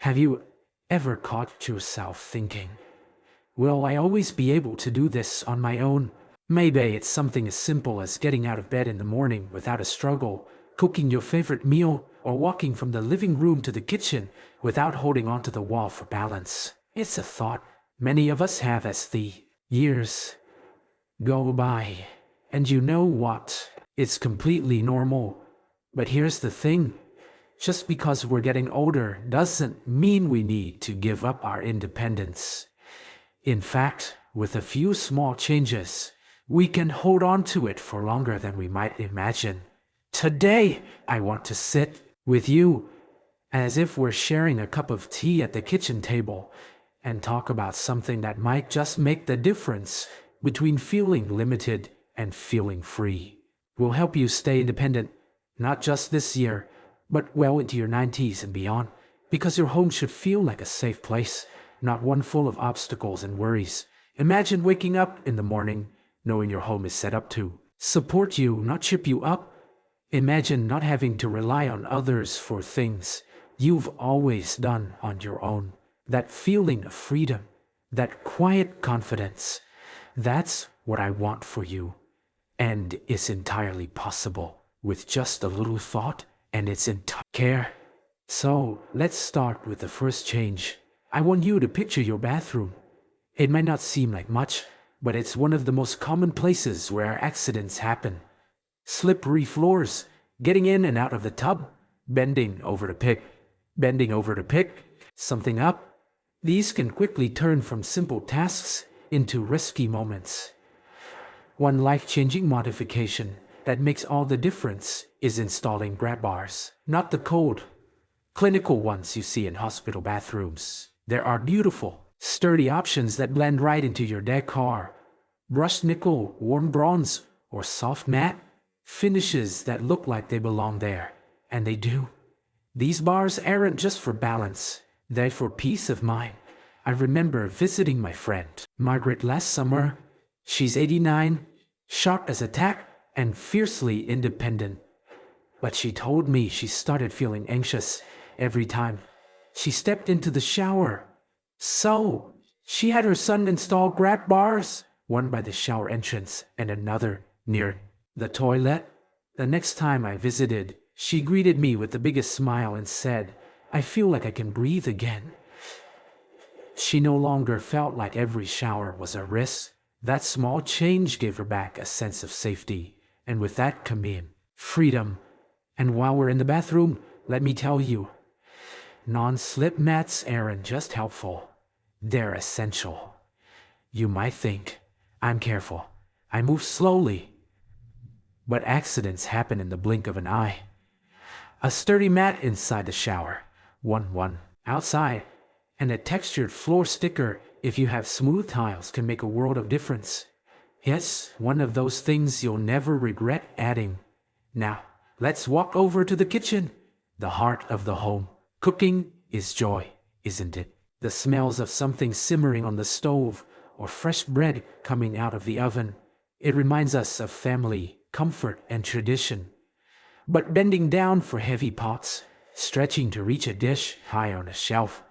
Have you ever caught yourself thinking, will I always be able to do this on my own? Maybe it's something as simple as getting out of bed in the morning without a struggle, cooking your favorite meal, or walking from the living room to the kitchen without holding onto the wall for balance. It's a thought many of us have as the years go by. And you know what? It's completely normal. But here's the thing. Just because we're getting older doesn't mean we need to give up our independence. In fact, with a few small changes, we can hold on to it for longer than we might imagine. Today, I want to sit with you as if we're sharing a cup of tea at the kitchen table and talk about something that might just make the difference between feeling limited and feeling free. We'll help you stay independent, not just this year, but well into your 90s and beyond, because your home should feel like a safe place, not one full of obstacles and worries. Imagine waking up in the morning knowing your home is set up to support you, not trip you up. Imagine not having to rely on others for things you've always done on your own. That feeling of freedom, that quiet confidence, that's what I want for you. And it's entirely possible with just a little thought and its entire care. So let's start with the first change. I want you to picture your bathroom. It might not seem like much, but it's one of the most common places where accidents happen. Slippery floors, getting in and out of the tub, bending over to pick something up. These can quickly turn from simple tasks into risky moments. One life-changing modification that makes all the difference is installing grab bars, not the cold, clinical ones you see in hospital bathrooms. There are beautiful, sturdy options that blend right into your decor. Brushed nickel, warm bronze, or soft matte finishes that look like they belong there, and they do. These bars aren't just for balance, they're for peace of mind. I remember visiting my friend Margaret last summer. She's 89, sharp as a tack, and fiercely independent. But she told me she started feeling anxious every time she stepped into the shower. So she had her son install grab bars, one by the shower entrance and another near the toilet. The next time I visited, she greeted me with the biggest smile and said, "I feel like I can breathe again." She no longer felt like every shower was a risk. That small change gave her back a sense of safety, and with that come in freedom. And while we're in the bathroom, let me tell you, non-slip mats aren't just helpful, they're essential. You might think, I'm careful, I move slowly, but accidents happen in the blink of an eye. A sturdy mat inside the shower, one outside, and a textured floor sticker if you have smooth tiles can make a world of difference. Yes, one of those things you'll never regret adding. Now, let's walk over to the kitchen, the heart of the home. Cooking is joy, isn't it? The smells of something simmering on the stove or fresh bread coming out of the oven. It reminds us of family, comfort, and tradition. But bending down for heavy pots, stretching to reach a dish high on a shelf,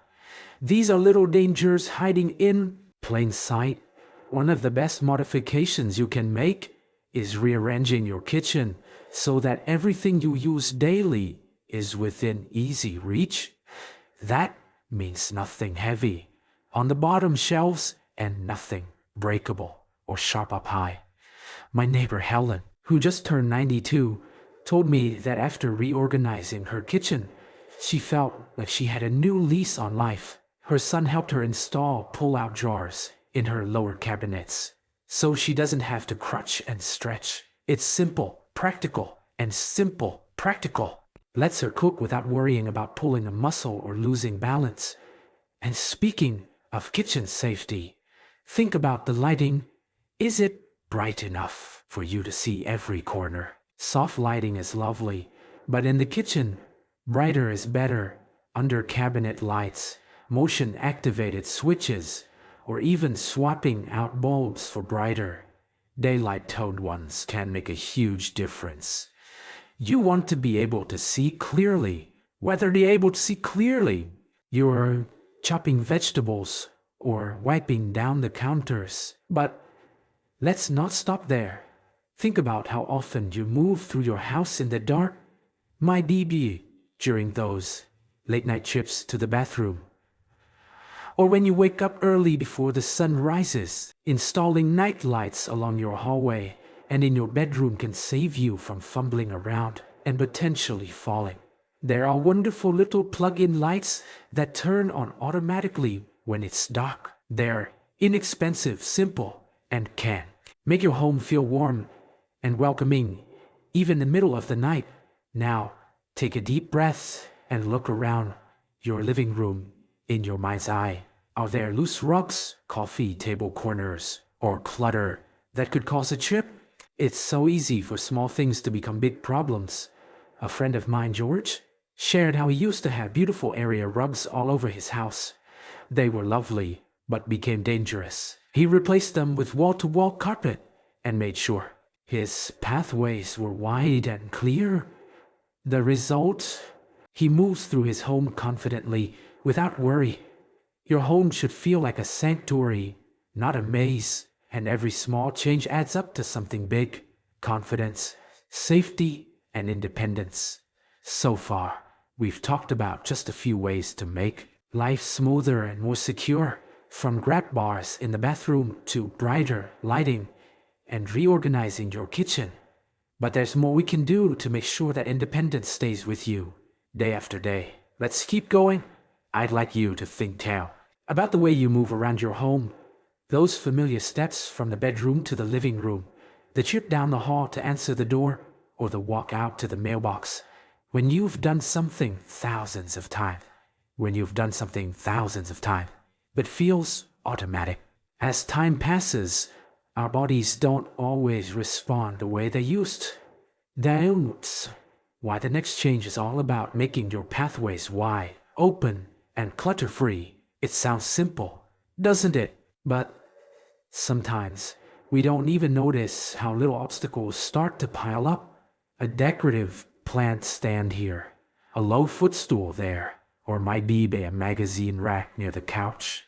these are little dangers hiding in plain sight. One of the best modifications you can make is rearranging your kitchen so that everything you use daily is within easy reach. That means nothing heavy on the bottom shelves and nothing breakable or sharp up high. My neighbor Helen, who just turned 92, told me that after reorganizing her kitchen, she felt like she had a new lease on life. Her son helped her install pull-out drawers in her lower cabinets, so she doesn't have to crunch and stretch. It's simple, practical, and simple, practical. Lets her cook without worrying about pulling a muscle or losing balance. And speaking of kitchen safety, think about the lighting. Is it bright enough for you to see every corner? Soft lighting is lovely, but in the kitchen, brighter is better. Under cabinet lights, motion-activated switches, or even swapping out bulbs for brighter, daylight-toned ones can make a huge difference. You want to be able to see clearly. Whether you're able to see clearly You're chopping vegetables or wiping down the counters. But let's not stop there. Think about how often you move through your house in the dark. My DB during those late night trips to the bathroom. Or when you wake up early before the sun rises, installing night lights along your hallway and in your bedroom can save you from fumbling around and potentially falling. There are wonderful little plug-in lights that turn on automatically when it's dark. They're inexpensive, simple, and can make your home feel warm and welcoming, even in the middle of the night. Now, take a deep breath and look around your living room in your mind's eye. Are there loose rugs, coffee table corners, or clutter that could cause a trip? It's so easy for small things to become big problems. A friend of mine, George, shared how he used to have beautiful area rugs all over his house. They were lovely, but became dangerous. He replaced them with wall-to-wall carpet and made sure his pathways were wide and clear. The result? He moves through his home confidently, without worry. Your home should feel like a sanctuary, not a maze, and every small change adds up to something big. Confidence, safety, and independence. So far, we've talked about just a few ways to make life smoother and more secure, from grab bars in the bathroom to brighter lighting and reorganizing your kitchen. But there's more we can do to make sure that independence stays with you day after day. Let's keep going. I'd like you to think now about the way you move around your home. Those familiar steps from the bedroom to the living room, the trip down the hall to answer the door, or the walk out to the mailbox. When you've done something thousands of times, but feels automatic. As time passes, our bodies don't always respond the way they used. That's why the next change is all about making your pathways wide, open, and clutter-free. It sounds simple, doesn't it? But sometimes we don't even notice how little obstacles start to pile up. A decorative plant stand here, a low footstool there, or might be a magazine rack near the couch.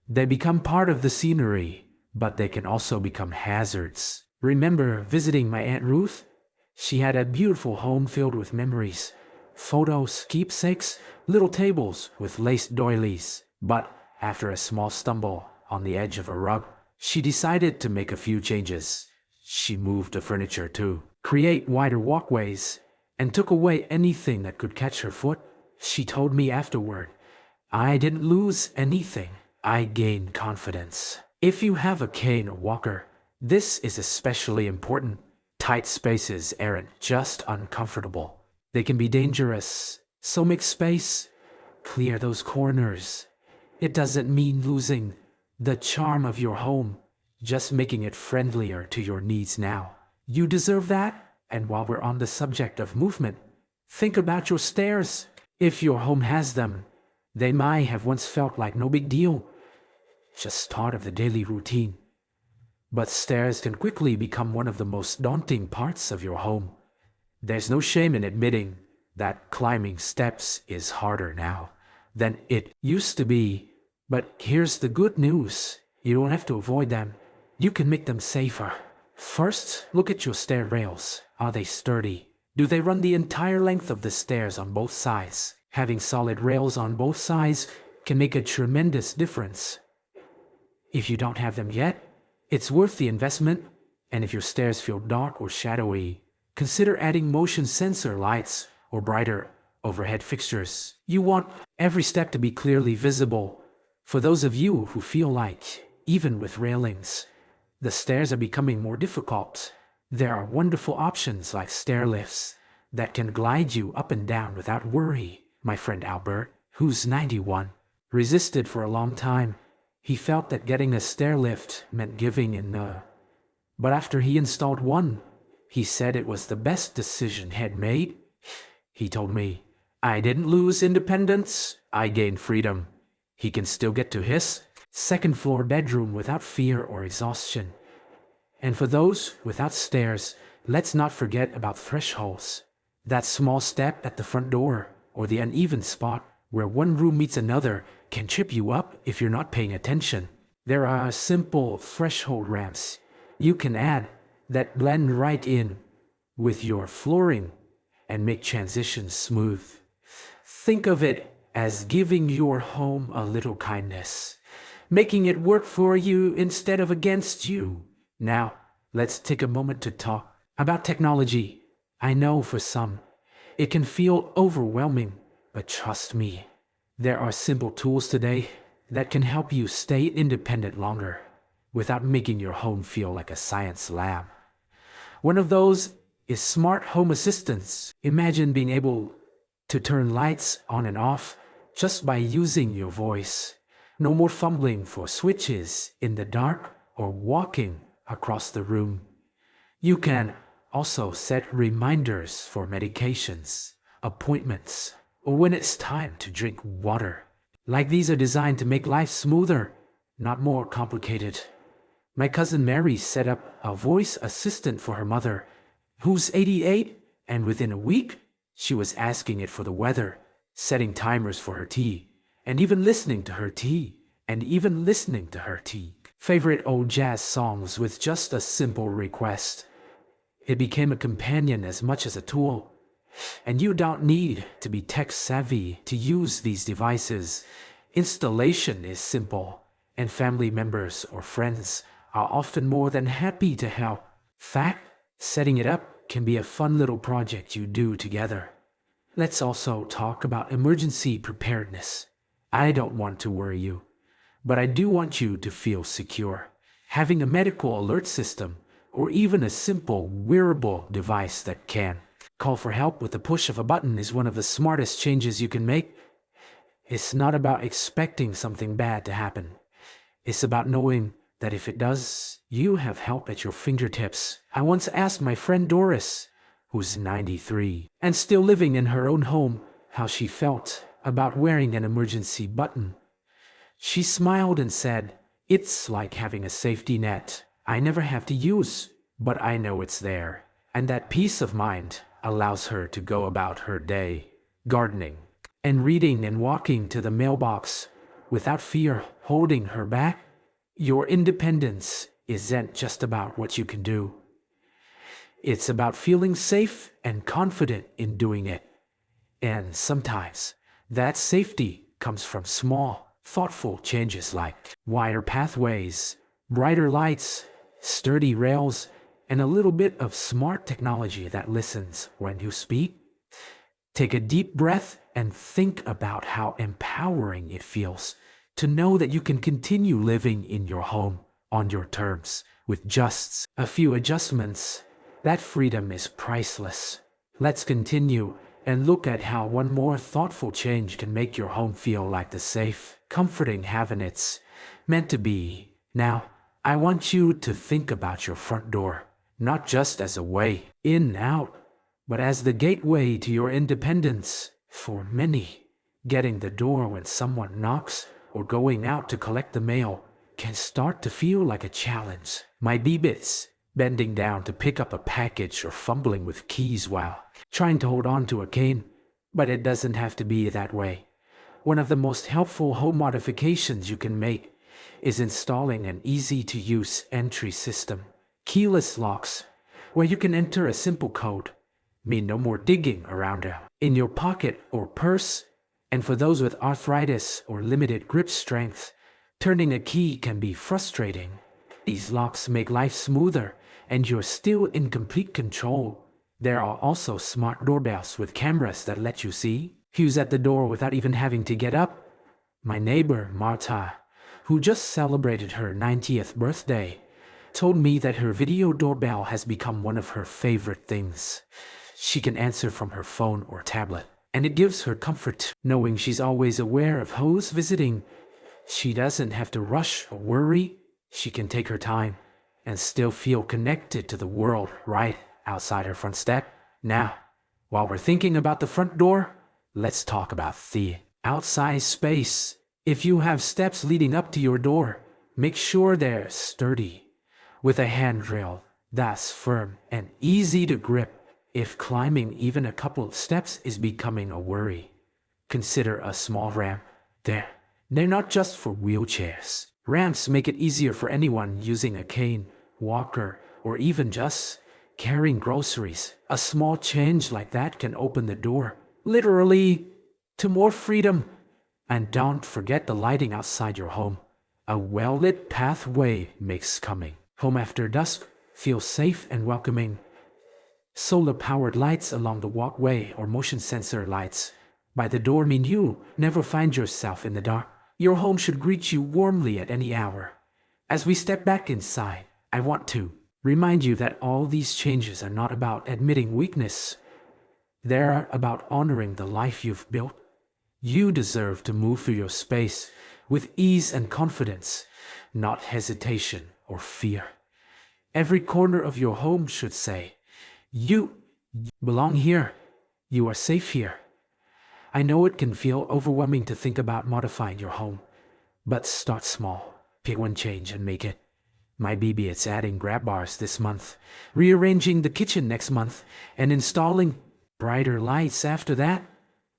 They become part of the scenery, but they can also become hazards. Remember visiting my Aunt Ruth? She had a beautiful home filled with memories, photos, keepsakes, little tables with lace doilies. But after a small stumble on the edge of a rug, she decided to make a few changes. She moved the furniture to create wider walkways and took away anything that could catch her foot. She told me afterward, "I didn't lose anything. I gained confidence." If you have a cane or walker, this is especially important. Tight spaces aren't just uncomfortable. They can be dangerous. So make space. Clear those corners. It doesn't mean losing the charm of your home, just making it friendlier to your needs now. You deserve that. And while we're on the subject of movement, think about your stairs. If your home has them, they might have once felt like no big deal, just part of the daily routine. But stairs can quickly become one of the most daunting parts of your home. There's no shame in admitting that climbing steps is harder now than it used to be. But here's the good news. You don't have to avoid them. You can make them safer. First, look at your stair rails. Are they sturdy? Do they run the entire length of the stairs on both sides? Having solid rails on both sides can make a tremendous difference. If you don't have them yet, it's worth the investment. And if your stairs feel dark or shadowy, consider adding motion sensor lights or brighter overhead fixtures. You want every step to be clearly visible. For those of you who feel like, even with railings, the stairs are becoming more difficult, there are wonderful options like stair lifts that can glide you up and down without worry. My friend Albert, who's 91, resisted for a long time. He felt that getting a stair lift meant giving in. But after he installed one, he said it was the best decision he'd made. He told me, "I didn't lose independence, I gained freedom." He can still get to his second floor bedroom without fear or exhaustion. And for those without stairs, let's not forget about thresholds. That small step at the front door or the uneven spot where one room meets another can trip you up if you're not paying attention. There are simple threshold ramps you can add that blend right in with your flooring and make transitions smooth. Think of it as giving your home a little kindness, making it work for you instead of against you. Now, let's take a moment to talk about technology. I know for some, it can feel overwhelming, but trust me, there are simple tools today that can help you stay independent longer without making your home feel like a science lab. One of those is smart home assistants. Imagine being able to turn lights on and off just by using your voice. No more fumbling for switches in the dark or walking across the room. You can also set reminders for medications, appointments, or when it's time to drink water. Like these are designed to make life smoother, not more complicated. My cousin Mary set up a voice assistant for her mother, who's 88, and within a week, she was asking it for the weather, setting timers for her tea, and even listening to her favorite old jazz songs with just a simple request. It became a companion as much as a tool. And you don't need to be tech savvy to use these devices. Installation is simple, and family members or friends are often more than happy to help. Fact, setting it up can be a fun little project you do together. Let's also talk about emergency preparedness. I don't want to worry you, but I do want you to feel secure. Having a medical alert system, or even a simple wearable device that can call for help with the push of a button, is one of the smartest changes you can make. It's not about expecting something bad to happen. It's about knowing that if it does, you have help at your fingertips. I once asked my friend Doris, who's 93 and still living in her own home, how she felt about wearing an emergency button. She smiled and said, "It's like having a safety net I never have to use, but I know it's there." And that peace of mind allows her to go about her day, gardening and reading and walking to the mailbox without fear holding her back. Your independence isn't just about what you can do. It's about feeling safe and confident in doing it. And sometimes that safety comes from small, thoughtful changes like wider pathways, brighter lights, sturdy rails, and a little bit of smart technology that listens when you speak. Take a deep breath and think about how empowering it feels to know that you can continue living in your home on your terms with just a few adjustments. That freedom is priceless. Let's continue and look at how one more thoughtful change can make your home feel like the safe, comforting haven it's meant to be. Now, I want you to think about your front door, not just as a way in and out, but as the gateway to your independence. For many, getting the door when someone knocks or going out to collect the mail can start to feel like a challenge. My beebits, bending down to pick up a package or fumbling with keys while trying to hold on to a cane. But it doesn't have to be that way. One of the most helpful home modifications you can make is installing an easy-to-use entry system. Keyless locks, where you can enter a simple code, mean no more digging around in your pocket or purse. And for those with arthritis or limited grip strength, turning a key can be frustrating. These locks make life smoother, and you're still in complete control. There are also smart doorbells with cameras that let you see who's at the door without even having to get up. My neighbor, Marta, who just celebrated her 90th birthday, told me that her video doorbell has become one of her favorite things. She can answer from her phone or tablet, and it gives her comfort knowing she's always aware of who's visiting. She doesn't have to rush or worry. She can take her time and still feel connected to the world right outside her front step. Now, while we're thinking about the front door, let's talk about the outside space. If you have steps leading up to your door, make sure they're sturdy, with a handrail that's firm and easy to grip if climbing even a couple of steps is becoming a worry. consider a small ramp. They're not just for wheelchairs. Ramps make it easier for anyone using a cane, walker, or even just carrying groceries. A small change like that can open the door, literally, to more freedom. And don't forget the lighting outside your home. A well-lit pathway makes coming home after dusk feel safe and welcoming. Solar-powered lights along the walkway or motion sensor lights by the door mean you never find yourself in the dark. Your home should greet you warmly at any hour. As we step back inside, I want to remind you that all these changes are not about admitting weakness. They're about honoring the life you've built. You deserve to move through your space with ease and confidence, not hesitation or fear. Every corner of your home should say, you belong here. You are safe here. I know it can feel overwhelming to think about modifying your home, but start small. Pick one change and make it. Maybe it's adding grab bars this month, rearranging the kitchen next month, and installing brighter lights after that.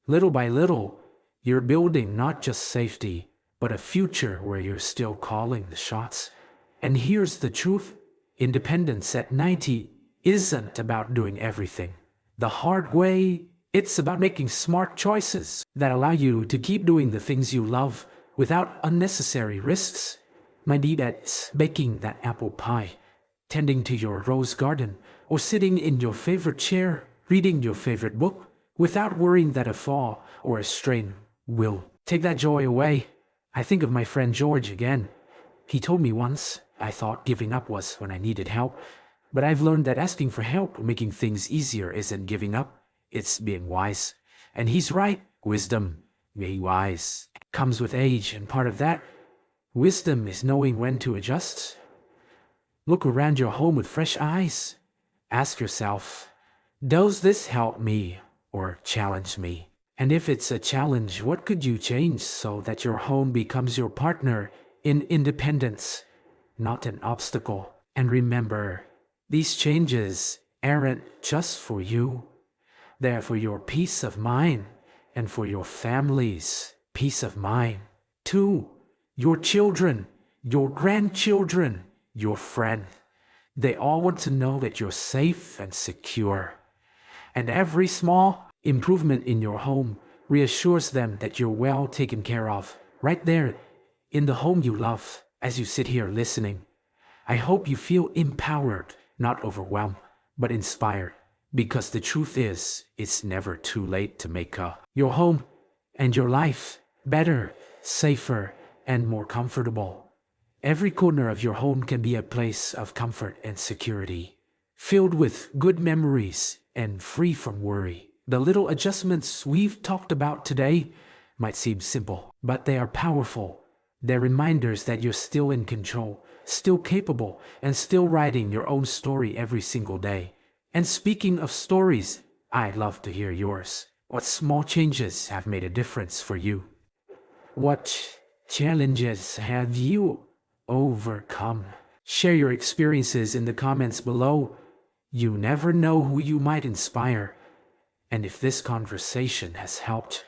Little by little, you're building not just safety, but a future where you're still calling the shots. And here's the truth. Independence at 90 isn't about doing everything the hard way. It's about making smart choices that allow you to keep doing the things you love without unnecessary risks. Maybe that's baking that apple pie, tending to your rose garden, or sitting in your favorite chair, reading your favorite book, without worrying that a fall or a strain will take that joy away. I think of my friend George again. He told me once, I thought giving up was when I needed help, but I've learned that asking for help or making things easier isn't giving up, it's being wise. And he's right. Wisdom, being wise, comes with age, and part of that wisdom is knowing when to adjust. Look around your home with fresh eyes. Ask yourself, does this help me or challenge me? And if it's a challenge, what could you change so that your home becomes your partner in independence, not an obstacle? And remember, these changes aren't just for you. They're for your peace of mind and for your family's peace of mind. Too, your children, your grandchildren, your friend. They all want to know that you're safe and secure. And every small improvement in your home reassures them that you're well taken care of, right there in the home you love. As you sit here listening, I hope you feel empowered, not overwhelmed, but inspired. Because the truth is, it's never too late to make your home and your life better, safer, and more comfortable. Every corner of your home can be a place of comfort and security, filled with good memories and free from worry. The little adjustments we've talked about today might seem simple, but they are powerful. They're reminders that you're still in control, still capable, and still writing your own story every single day. And speaking of stories, I'd love to hear yours. What small changes have made a difference for you? What challenges have you overcome? Share your experiences in the comments below. You never know who you might inspire. And if this conversation has helped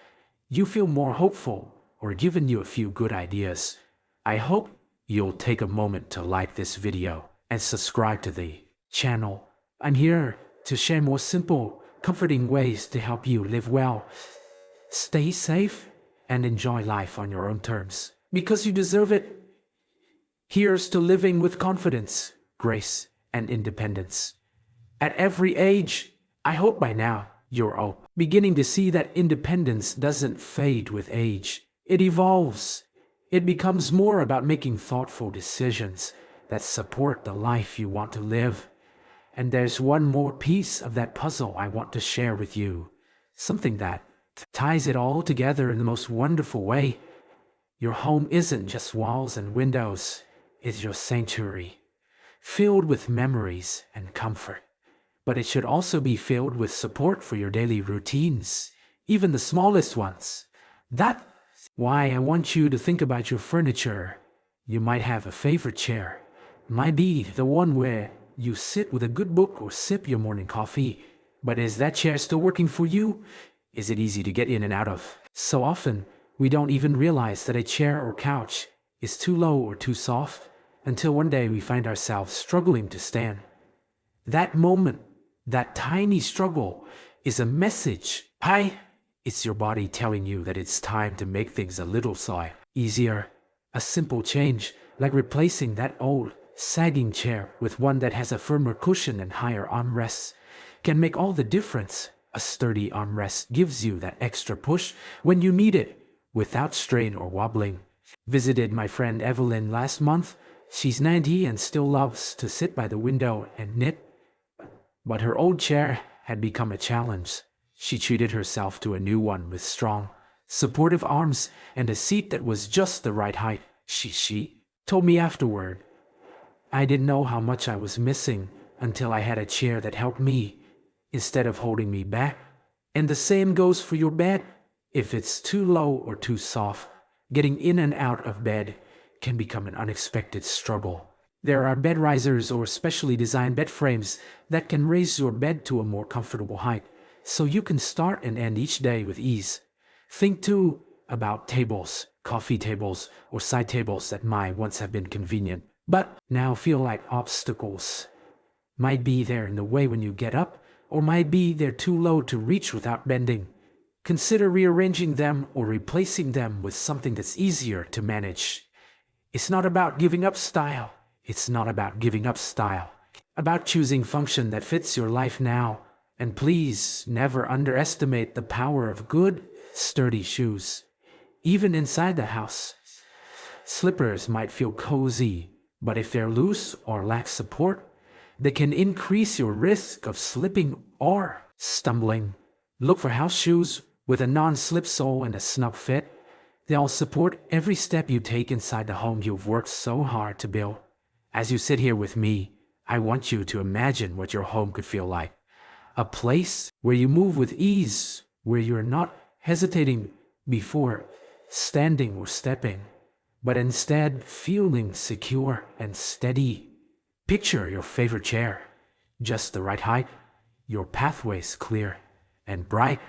you feel more hopeful or given you a few good ideas, I hope you'll take a moment to like this video and subscribe to the channel. I'm here to share more simple, comforting ways to help you live well, stay safe, and enjoy life on your own terms. Because you deserve it. Here's to living with confidence, grace, and independence. At every age, I hope by now you're all beginning to see that independence doesn't fade with age. It evolves. It becomes more about making thoughtful decisions that support the life you want to live. And there's one more piece of that puzzle I want to share with you. Something that ties it all together in the most wonderful way. Your home isn't just walls and windows. It's your sanctuary, filled with memories and comfort. But it should also be filled with support for your daily routines, even the smallest ones. That's why I want you to think about your furniture. You might have a favorite chair. Might be the one where you sit with a good book or sip your morning coffee. But is that chair still working for you? Is it easy to get in and out of? So often, we don't even realize that a chair or couch is too low or too soft until one day we find ourselves struggling to stand. That moment, that tiny struggle, is a message. Hi, it's your body telling you that it's time to make things a little easier. A simple change, like replacing that old, sagging chair with one that has a firmer cushion and higher armrests, can make all the difference. A sturdy armrest gives you that extra push when you need it, without strain or wobbling. Visited my friend Evelyn last month. She's 90 and still loves to sit by the window and knit. But her old chair had become a challenge. She treated herself to a new one with strong, supportive arms and a seat that was just the right height. She told me afterward, "I didn't know how much I was missing until I had a chair that helped me instead of holding me back." And the same goes for your bed. If it's too low or too soft, getting in and out of bed can become an unexpected struggle. There are bed risers or specially designed bed frames that can raise your bed to a more comfortable height, so you can start and end each day with ease. Think too about tables, coffee tables, or side tables that might once have been convenient, but now feel like obstacles. Might be there in the way when you get up, or might be they're too low to reach without bending. Consider rearranging them or replacing them with something that's easier to manage. It's not about giving up style. It's not about giving up style. About choosing function that fits your life now. And please never underestimate the power of good, sturdy shoes. Even inside the house, slippers might feel cozy, but if they're loose or lack support, they can increase your risk of slipping or stumbling. Look for house shoes with a non-slip sole and a snug fit. They'll support every step you take inside the home you've worked so hard to build. As you sit here with me, I want you to imagine what your home could feel like. A place where you move with ease, where you're not hesitating before standing or stepping, but instead feeling secure and steady. Picture your favorite chair, just the right height, your pathways clear and bright,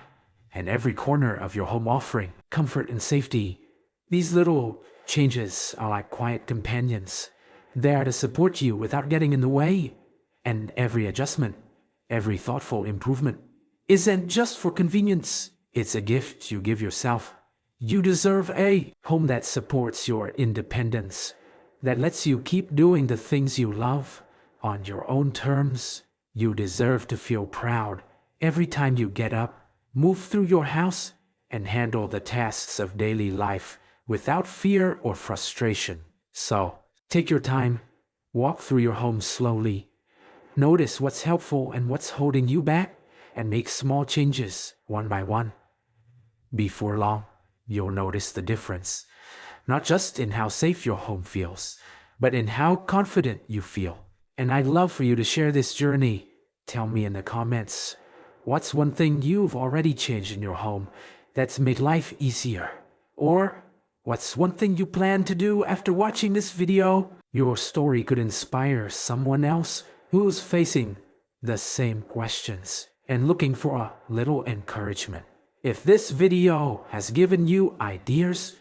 and every corner of your home offering comfort and safety. These little changes are like quiet companions, there to support you without getting in the way. And every adjustment, every thoughtful improvement isn't just for convenience. It's a gift you give yourself. You deserve a home that supports your independence, that lets you keep doing the things you love on your own terms. You deserve to feel proud every time you get up, move through your house, and handle the tasks of daily life without fear or frustration. So, take your time, walk through your home slowly, notice what's helpful and what's holding you back, and make small changes one by one. Before long, you'll notice the difference, not just in how safe your home feels, but in how confident you feel. And I'd love for you to share this journey. Tell me in the comments, what's one thing you've already changed in your home that's made life easier? Or what's one thing you plan to do after watching this video? Your story could inspire someone else who's facing the same questions and looking for a little encouragement. If this video has given you ideas,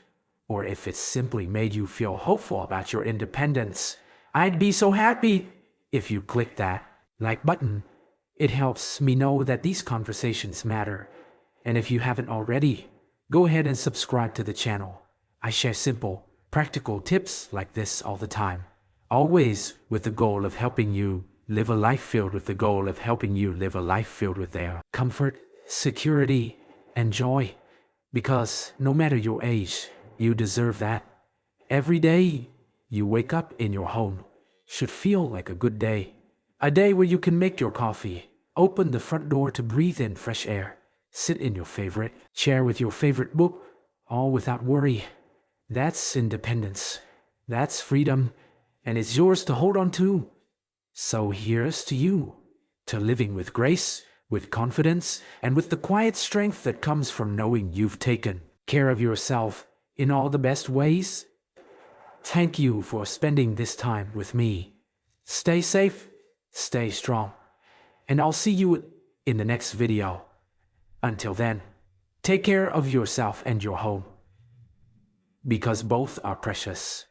or if it's simply made you feel hopeful about your independence, I'd be so happy if you click that like button. It helps me know that these conversations matter. And if you haven't already, go ahead and subscribe to the channel. I share simple, practical tips like this all the time, always with the goal of helping you live a life filled with their comfort, security, and joy. Because no matter your age, you deserve that. Every day you wake up in your home should feel like a good day. A day where you can make your coffee, open the front door to breathe in fresh air, sit in your favorite chair with your favorite book, all without worry. That's independence. That's freedom, and it's yours to hold on to. So here's to you, to living with grace, with confidence, and with the quiet strength that comes from knowing you've taken care of yourself in all the best ways. Thank you for spending this time with me. Stay safe, stay strong, and I'll see you in the next video. Until then, Take care of yourself and your home, because both are precious.